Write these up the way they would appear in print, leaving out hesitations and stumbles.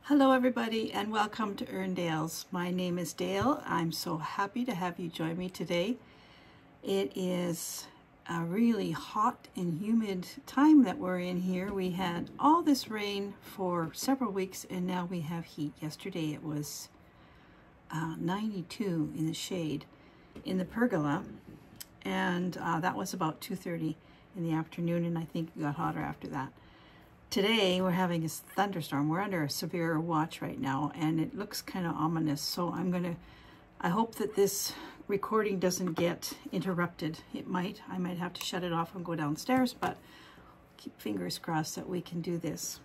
Hello everybody and welcome to Erndale's. My name is Dale. I'm so happy to have you join me today. It is a really hot and humid time that we're in here. We had all this rain for several weeks and now we have heat. Yesterday it was 92 in the shade in the pergola, and that was about 2:30 in the afternoon, and I think it got hotter after that. Today we're having a thunderstorm. We're under a severe watch right now and it looks kind of ominous, so I hope that this recording doesn't get interrupted. It might. I might have to shut it off and go downstairs, but keep fingers crossed that we can do this.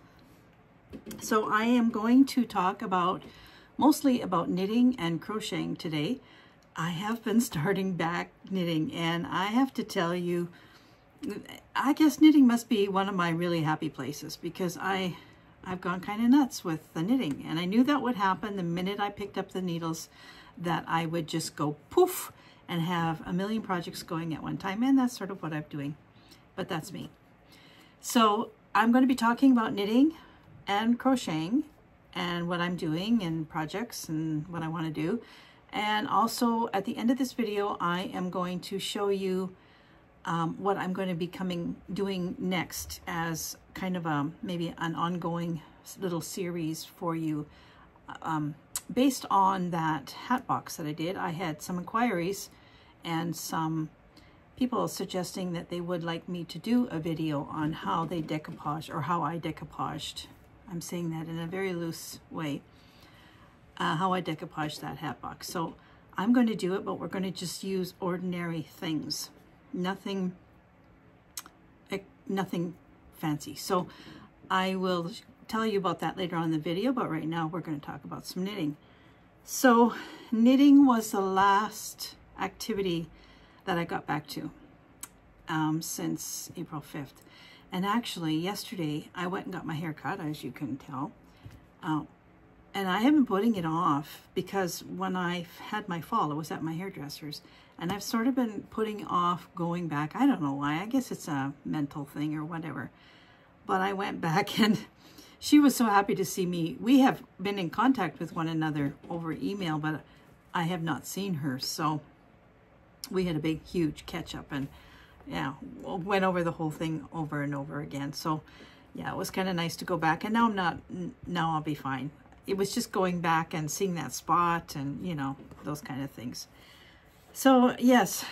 So I am going to talk mostly about knitting and crocheting today. I have been starting back knitting, and I have to tell you, I guess knitting must be one of my really happy places, because I've gone kind of nuts with the knitting, and I knew that would happen the minute I picked up the needles, that I would just go poof and have a million projects going at one time, and that's sort of what I'm doing, but that's me. So I'm going to be talking about knitting and crocheting and what I'm doing and projects and what I want to do, and also at the end of this video I am going to show you what I'm going to be doing next as kind of maybe an ongoing little series for you. Based on that hat box that I did, I had some inquiries and some people suggesting that they would like me to do a video on how they decoupage, or how I decoupaged. I'm saying that in a very loose way. How I decoupaged that hat box. So I'm going to do it, but we're going to just use ordinary things. Nothing fancy. So I will tell you about that later on in the video, but right now we're going to talk about some knitting. So knitting was the last activity that I got back to since April 5th. And actually yesterday I went and got my hair cut, as you can tell. And I have been putting it off because when I had my fall, it was at my hairdresser's. And I've sort of been putting off going back. I don't know why. I guess it's a mental thing or whatever. But I went back and she was so happy to see me. We have been in contact with one another over email, but I have not seen her. So we had a big, huge catch up, and yeah, went over the whole thing over and over again. So yeah, it was kind of nice to go back. And now I'll be fine. It was just going back and seeing that spot and, you know, those kind of things. So yes,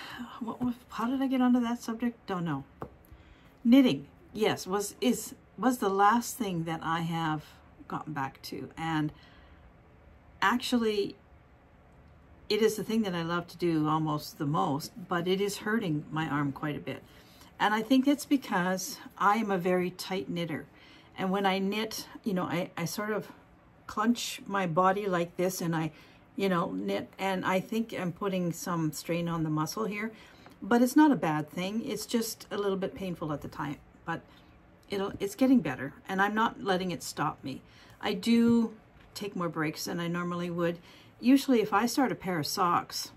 how did I get onto that subject? Don't know. Knitting, yes, was the last thing that I have gotten back to, and actually it is the thing that I love to do almost the most, but it is hurting my arm quite a bit. And I think it's because I am a very tight knitter, and when I knit, you know, I sort of clench my body like this, and I, you know, knit, and I think I'm putting some strain on the muscle here, but it's not a bad thing. It's just a little bit painful at the time, but it's getting better, and I'm not letting it stop me. I do take more breaks than I normally would. Usually if I start a pair of socks,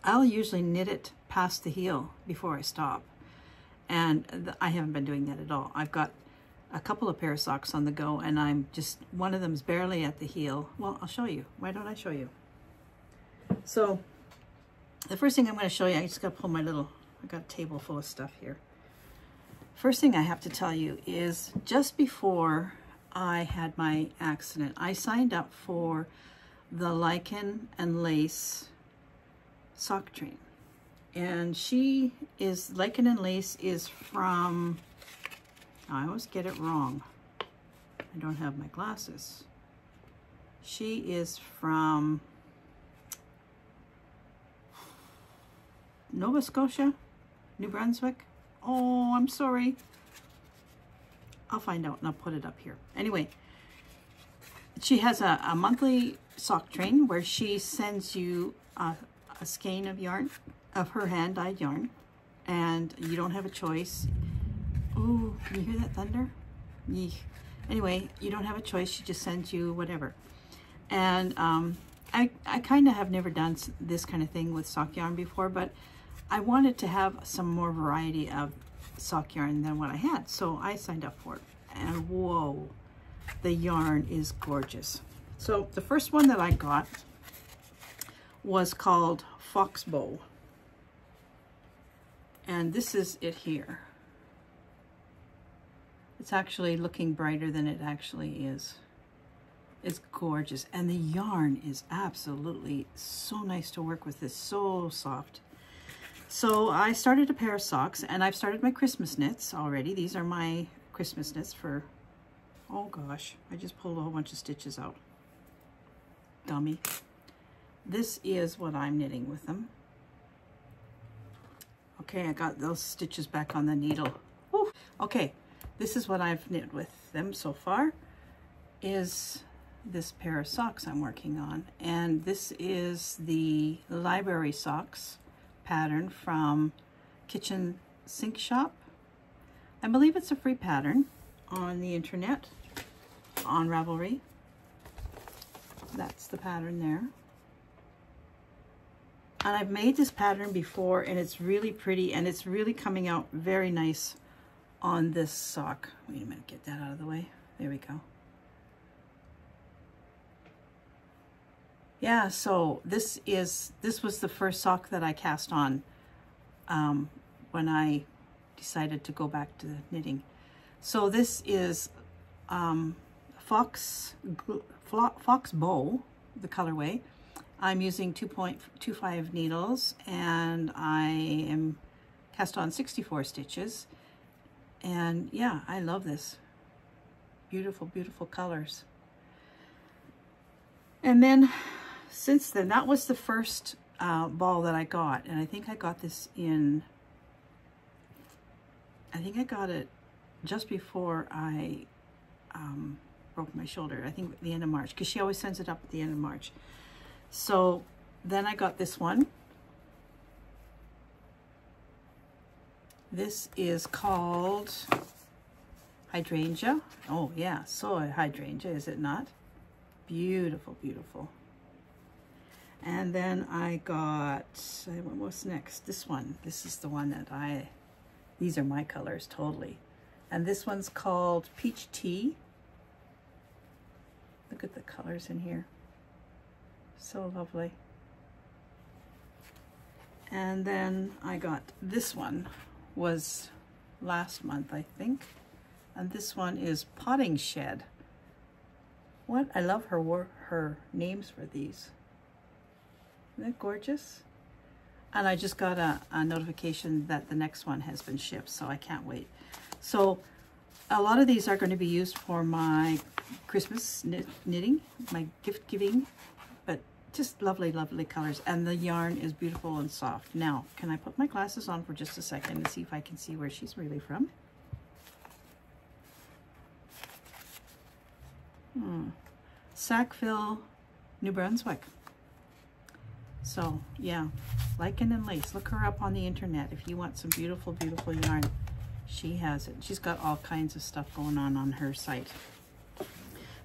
I'll usually knit it past the heel before I stop, and I haven't been doing that at all. I've got a couple of pair of socks on the go, and I'm just, one of them's barely at the heel. Well, I'll show you. Why don't I show you? So the first thing I'm going to show you, I just got to pull my I got a table full of stuff here. First thing I have to tell you is, just before I had my accident, I signed up for the Lichen and Lace sock train. And Lichen and Lace is from, I always get it wrong. I don't have my glasses. She is from Nova Scotia, New Brunswick. Oh, I'm sorry. I'll find out and I'll put it up here. Anyway, she has a monthly sock train where she sends you a skein of yarn, of her hand-dyed yarn, and you don't have a choice. Ooh, can you hear that thunder? Yeesh. Anyway, you don't have a choice. She just sends you whatever. And I kind of have never done this kind of thing with sock yarn before, but I wanted to have some more variety of sock yarn than what I had, so I signed up for it. And whoa, the yarn is gorgeous. So the first one that I got was called Foxbow. And this is it here. It's actually looking brighter than it actually is. It's gorgeous. And the yarn is absolutely so nice to work with. It's so soft. So I started a pair of socks, and I've started my Christmas knits already. These are my Christmas knits for, oh gosh, I just pulled a whole bunch of stitches out. Dummy. This is what I'm knitting with them. Okay, I got those stitches back on the needle. Whew. Okay, this is what I've knit with them so far, is this pair of socks I'm working on. And this is the library socks pattern from Kitchen Sink Shop. I believe it's a free pattern on the internet, on Ravelry. That's the pattern there. And I've made this pattern before, and it's really pretty, and it's really coming out very nice on this sock. Wait a minute, get that out of the way. There we go. Yeah, so this was the first sock that I cast on when I decided to go back to knitting. So this is Foxbow, the colorway. I'm using 2.25 needles, and I am cast on 64 stitches. And yeah, I love this. Beautiful, beautiful colors. And then since then, that was the first ball that I got. And I think I got this in, I think I got it just before I broke my shoulder. I think at the end of March, because she always sends it up at the end of March. So then I got this one. This is called Hydrangea. Oh yeah, so a hydrangea, is it not? Beautiful, beautiful. And then I got, what's next? This one. This is the one that these are my colors, totally. And this one's called Peach Tea. Look at the colors in here. So lovely. And then I got this one, was last month, I think. And this one is Potting Shed. What? I love her names for these. Isn't that gorgeous? And I just got a notification that the next one has been shipped, so I can't wait. So a lot of these are going to be used for my Christmas knitting, my gift giving, but just lovely, lovely colors. And the yarn is beautiful and soft. Now, can I put my glasses on for just a second and see if I can see where she's really from? Sackville, New Brunswick. So yeah, Lichen and Lace. Look her up on the internet if you want some beautiful, beautiful yarn. She has it. She's got all kinds of stuff going on her site.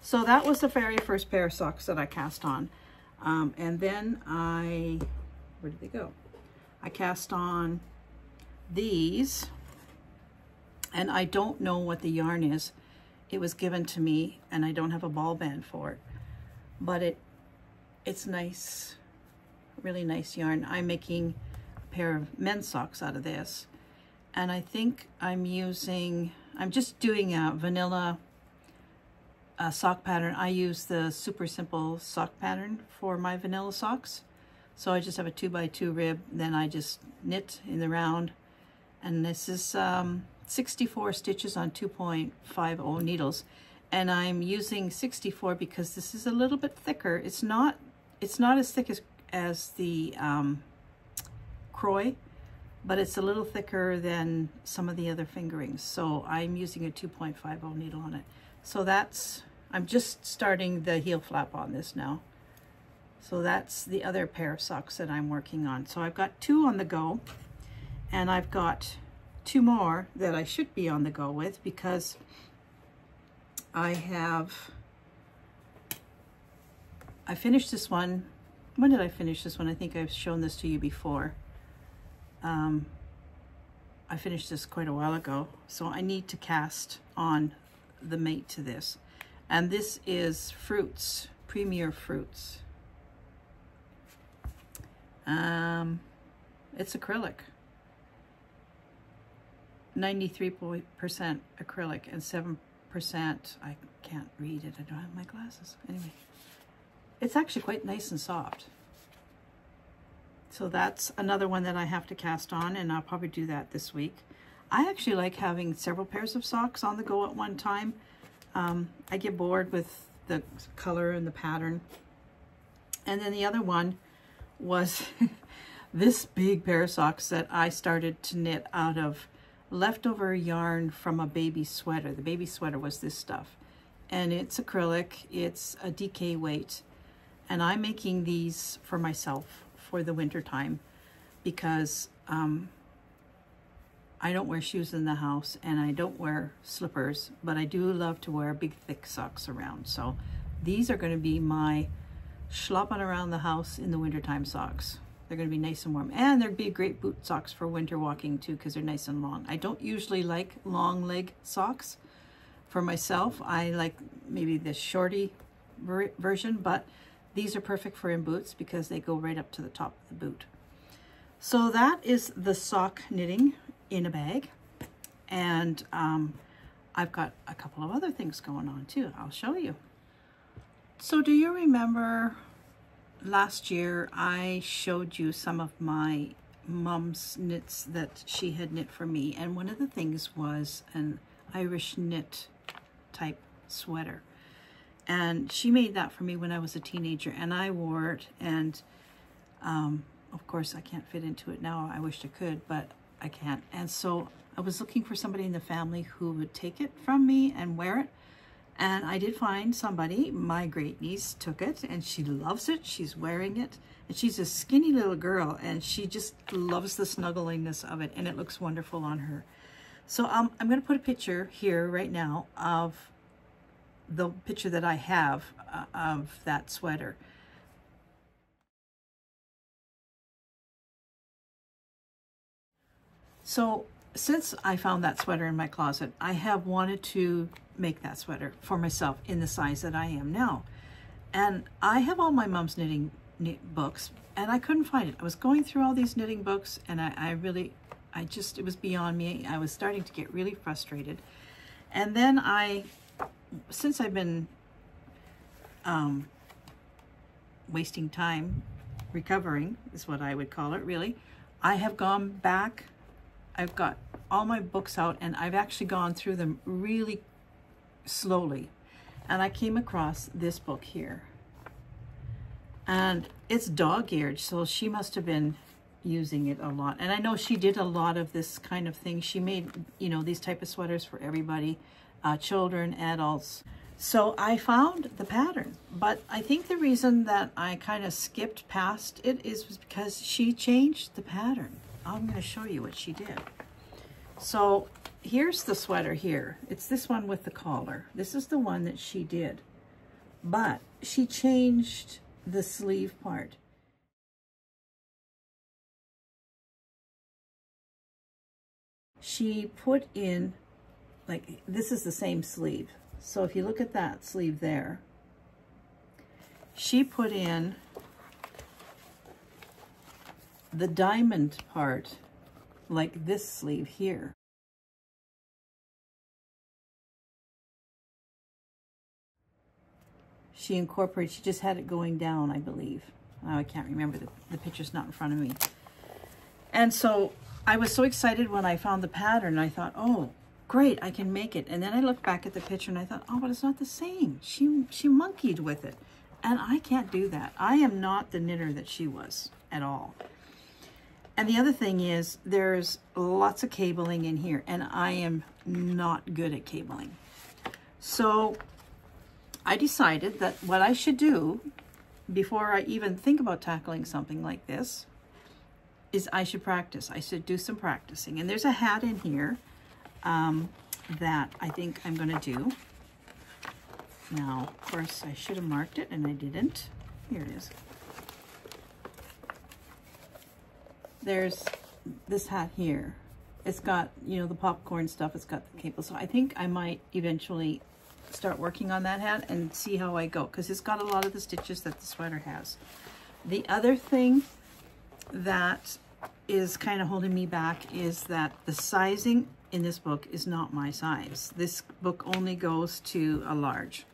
So that was the very first pair of socks that I cast on. And then where did they go? I cast on these, and I don't know what the yarn is. It was given to me, and I don't have a ball band for it, but it's nice, really nice yarn. I'm making a pair of men's socks out of this, and I think I'm just doing a vanilla sock pattern. I use the super simple sock pattern for my vanilla socks. So I just have a 2x2 rib, then I just knit in the round, and this is 64 stitches on 2.50 needles, and I'm using 64 because this is a little bit thicker. It's not as thick as the Croy, but it's a little thicker than some of the other fingerings, so I'm using a 2.50 needle on it. So I'm just starting the heel flap on this now. So that's the other pair of socks that I'm working on. So I've got 2 on the go, and I've got 2 more that I should be on the go with, because I finished this one. When did I finish this one? I think I've shown this to you before. I finished this quite a while ago, so I need to cast on the mate to this. And this is Fruits, Premier Fruits. It's acrylic. 93% acrylic and 7%, I can't read it, I don't have my glasses. Anyway, it's actually quite nice and soft. So that's another one that I have to cast on, and I'll probably do that this week. I actually like having several pairs of socks on the go at one time. I get bored with the color and the pattern. And then the other one was this big pair of socks that I started to knit out of leftover yarn from a baby sweater. The baby sweater was this stuff, and it's acrylic, it's a DK weight, and I'm making these for myself for the winter time because I don't wear shoes in the house and I don't wear slippers, but I do love to wear big thick socks around. So these are going to be my schlopping around the house in the wintertime socks. They're going to be nice and warm, and they'd be great boot socks for winter walking too because they're nice and long. I don't usually like long leg socks for myself. I like maybe the shorty version, but these are perfect for in boots because they go right up to the top of the boot. So that is the sock knitting in a bag, and I've got a couple of other things going on too. I'll show you. So do you remember last year I showed you some of my mom's knits that she had knit for me, and one of the things was an Irish knit type sweater, and she made that for me when I was a teenager, and I wore it, and of course I can't fit into it now. I wish I could, but I can't. And so I was looking for somebody in the family who would take it from me and wear it. And I did find somebody. My great niece took it and she loves it. She's wearing it. And she's a skinny little girl and she just loves the snuggliness of it, and it looks wonderful on her. So I'm going to put a picture here right now of the picture that I have of that sweater. So since I found that sweater in my closet, I have wanted to make that sweater for myself in the size that I am now. And I have all my mom's knitting books, and I couldn't find it. I was going through all these knitting books, and it was beyond me. I was starting to get really frustrated. And then since I've been wasting time recovering, is what I would call it really, I have gone back. I've got all my books out, and I've actually gone through them really slowly. And I came across this book here. And it's dog-eared, so she must have been using it a lot. And I know she did a lot of this kind of thing. She made, you know, these type of sweaters for everybody, children, adults. So I found the pattern, but I think the reason that I kind of skipped past it was because she changed the pattern. I'm going to show you what she did. So here's the sweater here. It's this one with the collar. This is the one that she did, but she changed the sleeve part. She put in, like, this is the same sleeve. So if you look at that sleeve there, she put in the diamond part like this sleeve here. She just had it going down, I believe. Oh, I can't remember, the picture's not in front of me. And so I was so excited when I found the pattern. I thought, oh, great, I can make it. And then I looked back at the picture and I thought, oh, but it's not the same. She monkeyed with it. And I can't do that. I am not the knitter that she was at all. And the other thing is, there's lots of cabling in here, and I am not good at cabling. So I decided that what I should do before I even think about tackling something like this is I should practice. I should do some practicing. And there's a hat in here that I think I'm going to do. Now, of course, I should have marked it, and I didn't. Here it is. There's this hat here. It's got, you know, the popcorn stuff. It's got the cable. So I think I might eventually start working on that hat and see how I go, because it's got a lot of the stitches that the sweater has. The other thing that is kind of holding me back is that the sizing in this book is not my size. This book only goes to a large.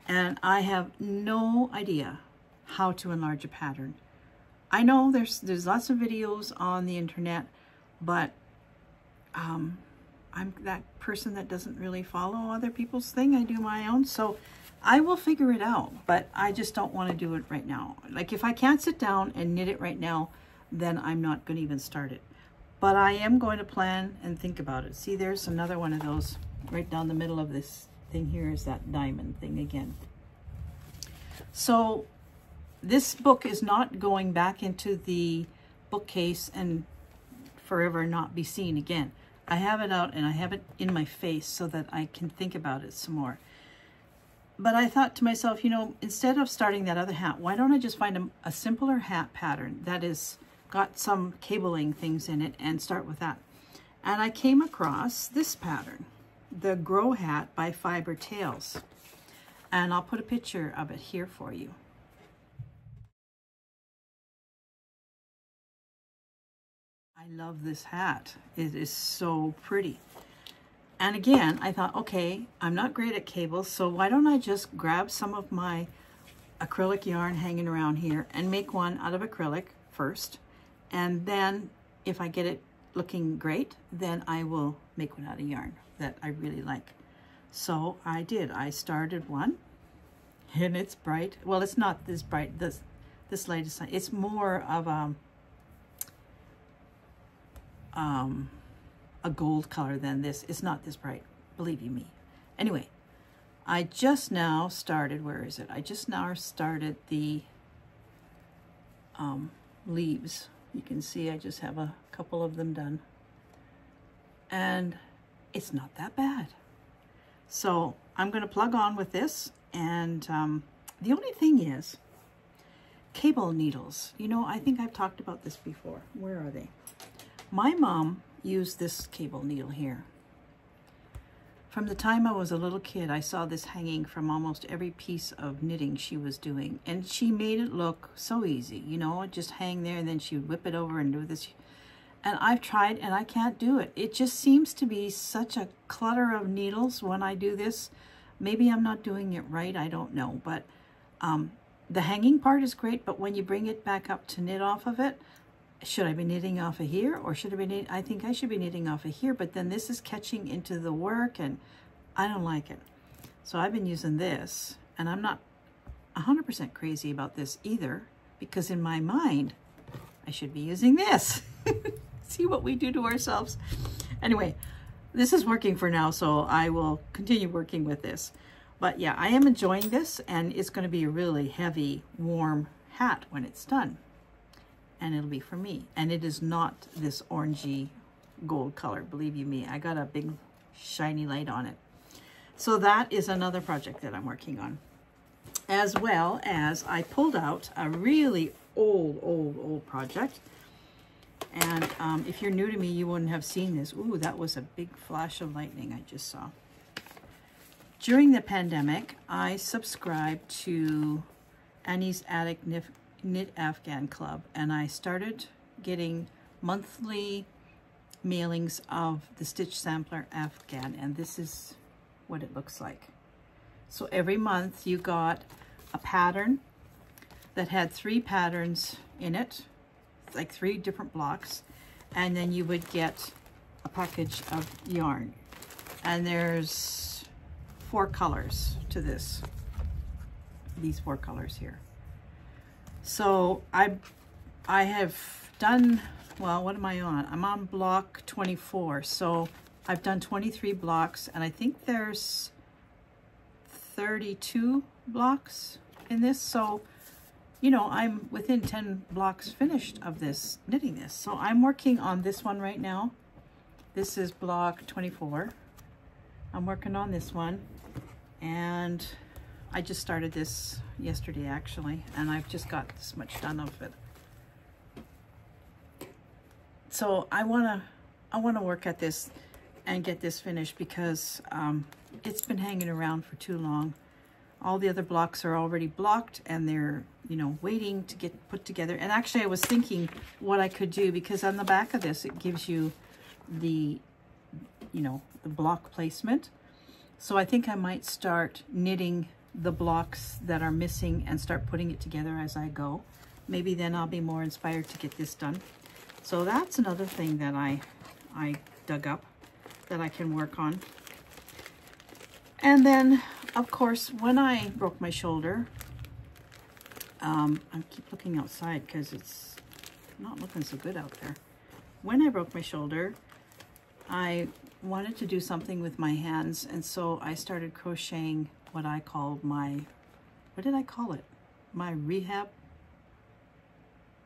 And I have no idea how to enlarge a pattern. I know there's lots of videos on the internet, but I'm that person that doesn't really follow other people's thing. I do my own, so I will figure it out, but I just don't want to do it right now. Like, if I can't sit down and knit it right now, then I'm not going to even start it. But I am going to plan and think about it. See, there's another one of those right down the middle of this thing here is that diamond thing again. So this book is not going back into the bookcase and forever not be seen again. I have it out and I have it in my face so that I can think about it some more. But I thought to myself, you know, instead of starting that other hat, why don't I just find a simpler hat pattern that is got some cabling things in it and start with that. And I came across this pattern, the Grow Hat by Fiber Tales. And I'll put a picture of it here for you. I love this hat. It is so pretty. And again, I thought, okay, I'm not great at cables, so why don't I just grab some of my acrylic yarn hanging around here and make one out of acrylic first. And then if I get it looking great, then I will make one out of yarn that I really like. So I did. I started one and it's bright. Well, it's not this bright. This light is, it's more of a gold color than this. It's not this bright, believe you me. Anyway, I just now started, where is it? I just now started the leaves. You can see I just have a couple of them done. And it's not that bad. So I'm going to plug on with this. And the only thing is, cable needles. You know, I think I've talked about this before. Where are they? My mom used this cable needle here. From the time I was a little kid, I saw this hanging from almost every piece of knitting she was doing. And she made it look so easy, you know, just hang there and then she would whip it over and do this. And I've tried and I can't do it. It just seems to be such a clutter of needles when I do this. Maybe I'm not doing it right, I don't know. But the hanging part is great, but when you bring it back up to knit off of it, should I be knitting off of here or should I be knitting? I think I should be knitting off of here, but then this is catching into the work and I don't like it. So I've been using this, and I'm not 100% crazy about this either, because in my mind, I should be using this. See what we do to ourselves. Anyway, this is working for now, so I will continue working with this. But yeah, I am enjoying this, and it's going to be a really heavy, warm hat when it's done. And it'll be for me. And it is not this orangey gold color, believe you me. I got a big shiny light on it. So that is another project that I'm working on. As well as I pulled out a really old project. And if you're new to me, you wouldn't have seen this. Ooh, that was a big flash of lightning I just saw. During the pandemic, I subscribed to Annie's Attic Knit Afghan Club, and I started getting monthly mailings of the Stitch Sampler Afghan, and this is what it looks like. So every month you got a pattern that had 3 patterns in it, like 3 different blocks, and then you would get a package of yarn. And there's 4 colors to this, these 4 colors here. So I have done, well, what am I on? I'm on block 24. So I've done 23 blocks, and I think there's 32 blocks in this. So, you know, I'm within 10 blocks finished of this, knitting this. So I'm working on this one right now. This is block 24. I'm working on this one, and I just started this yesterday actually, and I've just got this much done of it. So I wanna work at this. and get this finished because it's been hanging around for too long. All the other blocks are already blocked and they're, you know, waiting to get put together. And actually I was thinking what I could do, because on the back of this it gives you the, you know, the block placement. So I think I might start knitting the blocks that are missing and start putting it together as I go. Maybe then I'll be more inspired to get this done. So that's another thing that I dug up that I can work on. And then, of course, when I broke my shoulder, I keep looking outside because it's not looking so good out there. When I broke my shoulder, I wanted to do something with my hands, and so I started crocheting what I called my, what did I call it? My rehab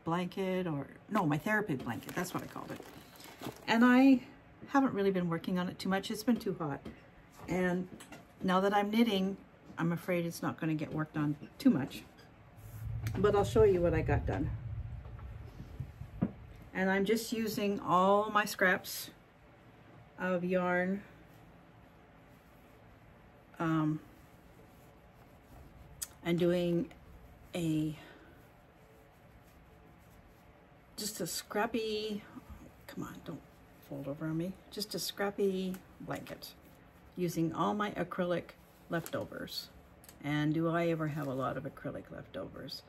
blanket, or no, my therapy blanket. That's what I called it. And I haven't really been working on it too much. It's been too hot. And now that I'm knitting, I'm afraid it's not going to get worked on too much. But I'll show you what I got done. And I'm just using all my scraps of yarn. I'm doing just a scrappy, come on, don't fold over on me, just a scrappy blanket using all my acrylic leftovers. And do I ever have a lot of acrylic leftovers?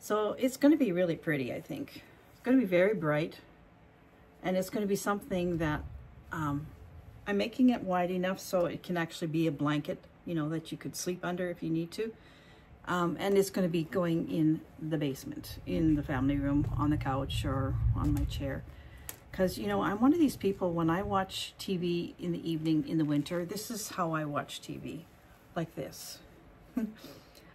So it's going to be really pretty, I think. It's going to be very bright, and it's going to be something that I'm making it wide enough so it can actually be a blanket, you know, that you could sleep under if you need to. And it's going to be going in the basement, in the family room, on the couch, or on my chair. Because, you know, I'm one of these people, when I watch TV in the evening in the winter, this is how I watch TV, like this.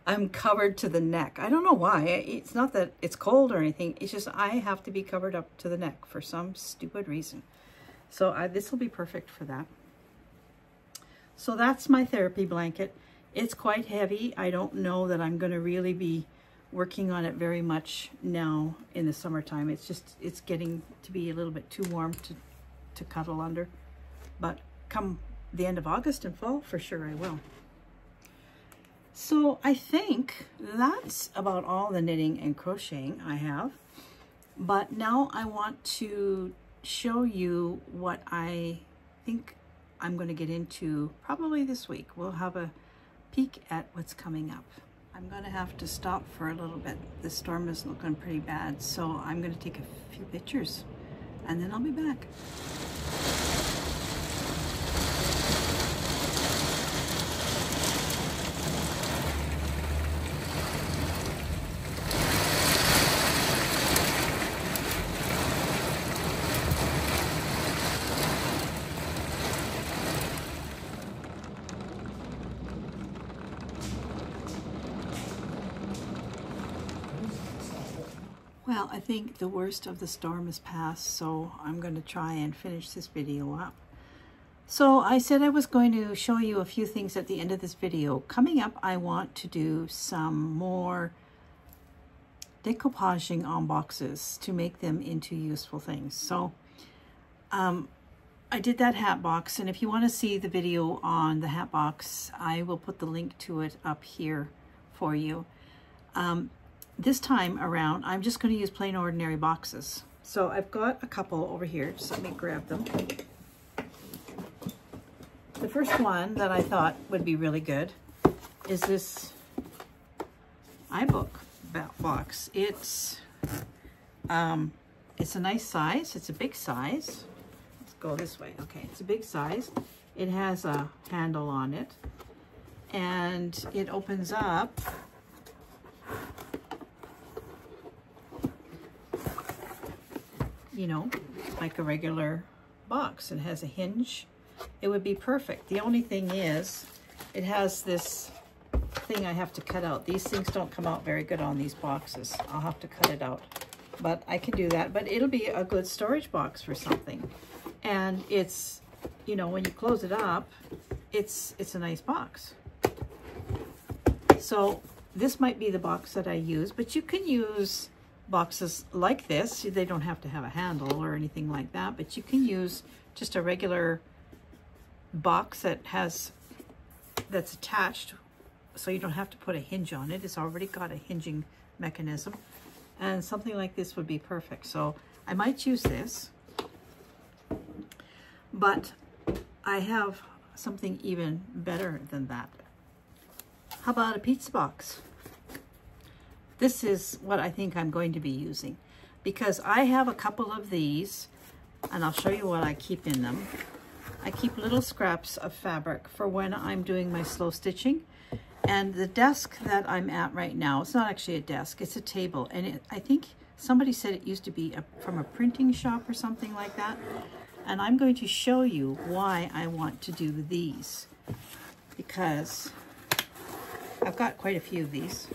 I'm covered to the neck. I don't know why. It's not that it's cold or anything. It's just I have to be covered up to the neck for some stupid reason. So this will be perfect for that. So that's my therapy blanket. It's quite heavy. I don't know that I'm going to really be working on it very much now in the summertime. It's just, it's getting to be a little bit too warm to cuddle under. But come the end of August and fall, for sure I will. So I think that's about all the knitting and crocheting I have. But now I want to show you what I think I'm going to get into probably this week. We'll have a peek at what's coming up. I'm going to have to stop for a little bit. The storm is looking pretty bad, so I'm going to take a few pictures and then I'll be back. Well, I think the worst of the storm has passed, so I'm going to try and finish this video up. So I said I was going to show you a few things at the end of this video. Coming up, I want to do some more decoupaging on boxes to make them into useful things. So I did that hat box, and if you want to see the video on the hat box, I will put the link to it up here for you. This time around, I'm just going to use plain ordinary boxes. So I've got a couple over here, so let me grab them. The first one that I thought would be really good is this iBook box. It's a nice size. It's a big size. Let's go this way. Okay, it's a big size. It has a handle on it, and it opens up. You know, like a regular box. It has a hinge. It would be perfect. The only thing is, it has this thing I have to cut out. These things don't come out very good on these boxes. I'll have to cut it out. But I can do that. But it'll be a good storage box for something. And it's, you know, when you close it up, it's a nice box. So this might be the box that I use, but you can use boxes like this. They don't have to have a handle or anything like that, but you can use just a regular box that's attached, so you don't have to put a hinge on it. It's already got a hinging mechanism, and something like this would be perfect. So I might use this, but I have something even better than that. How about a pizza box? This is what I think I'm going to be using, because I have a couple of these, and I'll show you what I keep in them. I keep little scraps of fabric for when I'm doing my slow stitching. And the desk that I'm at right now, it's not actually a desk, it's a table. And I think somebody said it used to be from a printing shop or something like that. And I'm going to show you why I want to do these, because I've got quite a few of these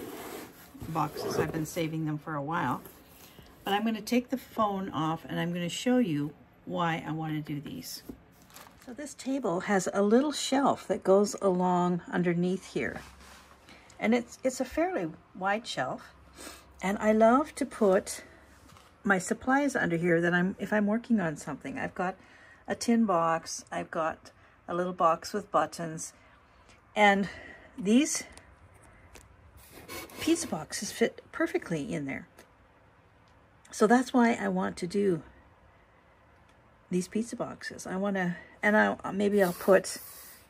boxes. I've been saving them for a while. But I'm going to take the phone off and I'm going to show you why I want to do these. So this table has a little shelf that goes along underneath here. And it's a fairly wide shelf. And I love to put my supplies under here that if I'm working on something. I've got a tin box, I've got a little box with buttons, and these pizza boxes fit perfectly in there. So that's why I want to do these pizza boxes. I want to, and maybe I'll put,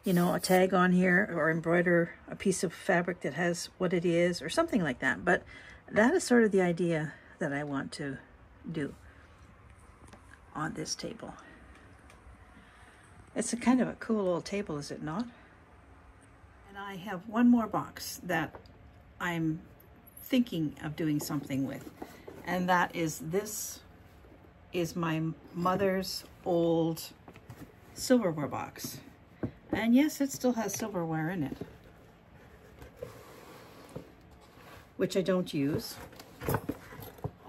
you know, a tag on here or embroider a piece of fabric that has what it is or something like that. But that is sort of the idea that I want to do on this table. It's a kind of a cool little table, is it not? And I have one more box that I'm thinking of doing something with, and that is this is my mother's old silverware box. And yes, it still has silverware in it, which I don't use.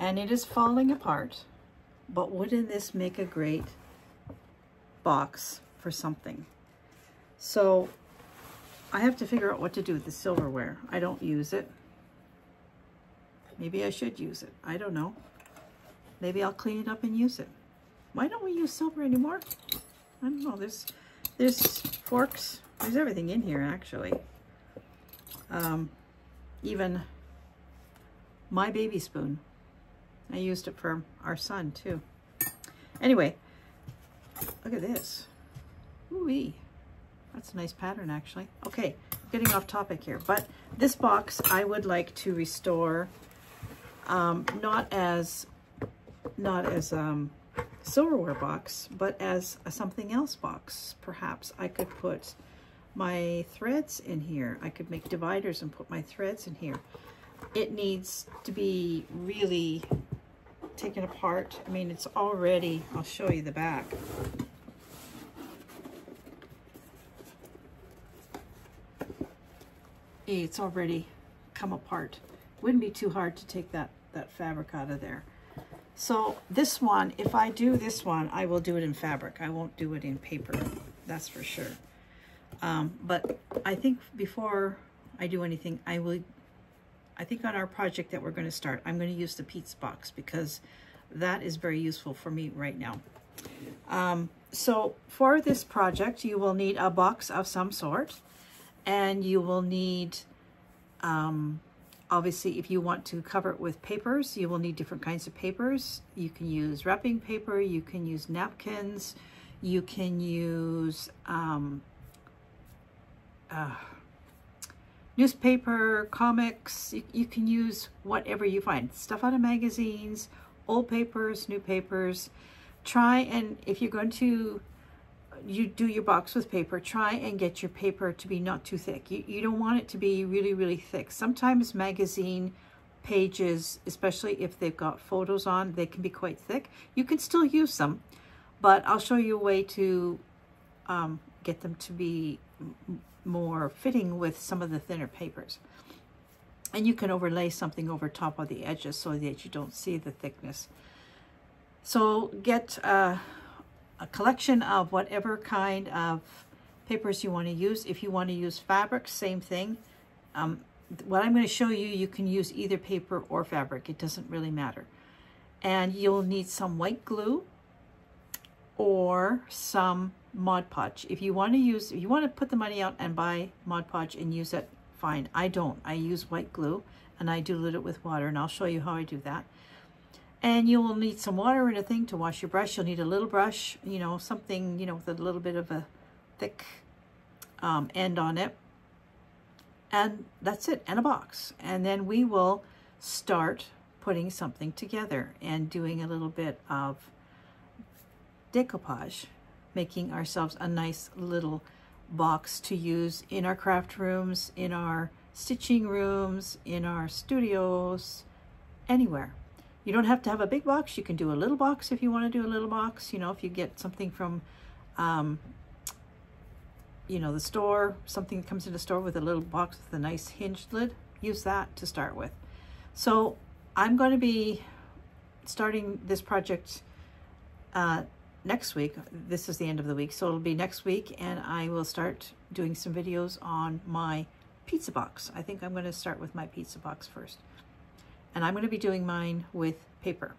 And it is falling apart, but wouldn't this make a great box for something? So I have to figure out what to do with the silverware. I don't use it. Maybe I should use it. I don't know. Maybe I'll clean it up and use it. Why don't we use silver anymore? I don't know. There's forks. There's everything in here, actually. Even my baby spoon. I used it for our son, too. Anyway, look at this. Ooh-wee. That's a nice pattern, actually. Okay, getting off topic here. But this box I would like to restore, not as silverware box, but as a something else box. Perhaps I could put my threads in here. I could make dividers and put my threads in here. It needs to be really taken apart. I mean, it's already, I'll show you the back. It's already come apart. Wouldn't be too hard to take that fabric out of there. So this one, if I do this one, I will do it in fabric. I won't do it in paper, that's for sure. But I think before I do anything, I think on our project that we're going to start, I'm going to use the pizza box because that is very useful for me right now. So for this project, you will need a box of some sort, and you will need, obviously, if you want to cover it with papers, you will need different kinds of papers. You can use wrapping paper, you can use napkins, you can use newspaper, comics. You can use whatever you find. Stuff out of magazines, old papers, new papers. Try and, if you're going to do your box with paper, try and get your paper to be not too thick. You don't want it to be really, really thick. Sometimes magazine pages, especially if they've got photos on, they can be quite thick. You can still use them, but I'll show you a way to get them to be more fitting with some of the thinner papers. And you can overlay something over top of the edges so that you don't see the thickness. So get a collection of whatever kind of papers you want to use. If you want to use fabric, same thing. What I'm going to show you, you can use either paper or fabric. It doesn't really matter. And you'll need some white glue or some Mod Podge. If you want to put the money out and buy Mod Podge and use it, fine. I don't. I use white glue and I dilute it with water, and I'll show you how I do that. And you will need some water and a thing to wash your brush. You'll need a little brush, you know, something, you know, with a little bit of a thick end on it. And that's it, and a box. And then we will start putting something together and doing a little bit of decoupage, making ourselves a nice little box to use in our craft rooms, in our stitching rooms, in our studios, anywhere. You don't have to have a big box. You can do a little box if you want to do a little box. You know, if you get something from, you know, the store, something that comes in the store with a little box with a nice hinged lid, use that to start with. So I'm going to be starting this project next week. This is the end of the week, so it'll be next week, and I will start doing some videos on my pizza box. I think I'm going to start with my pizza box first. And I'm going to be doing mine with paper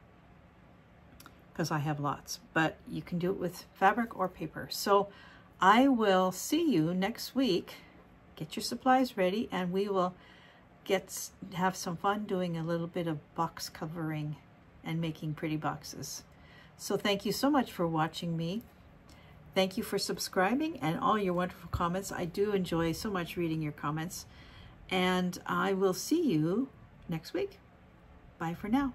because I have lots, but you can do it with fabric or paper. So I will see you next week. Get your supplies ready, and we will have some fun doing a little bit of box covering and making pretty boxes. So thank you so much for watching me. Thank you for subscribing and all your wonderful comments. I do enjoy so much reading your comments, and I will see you next week. Bye for now.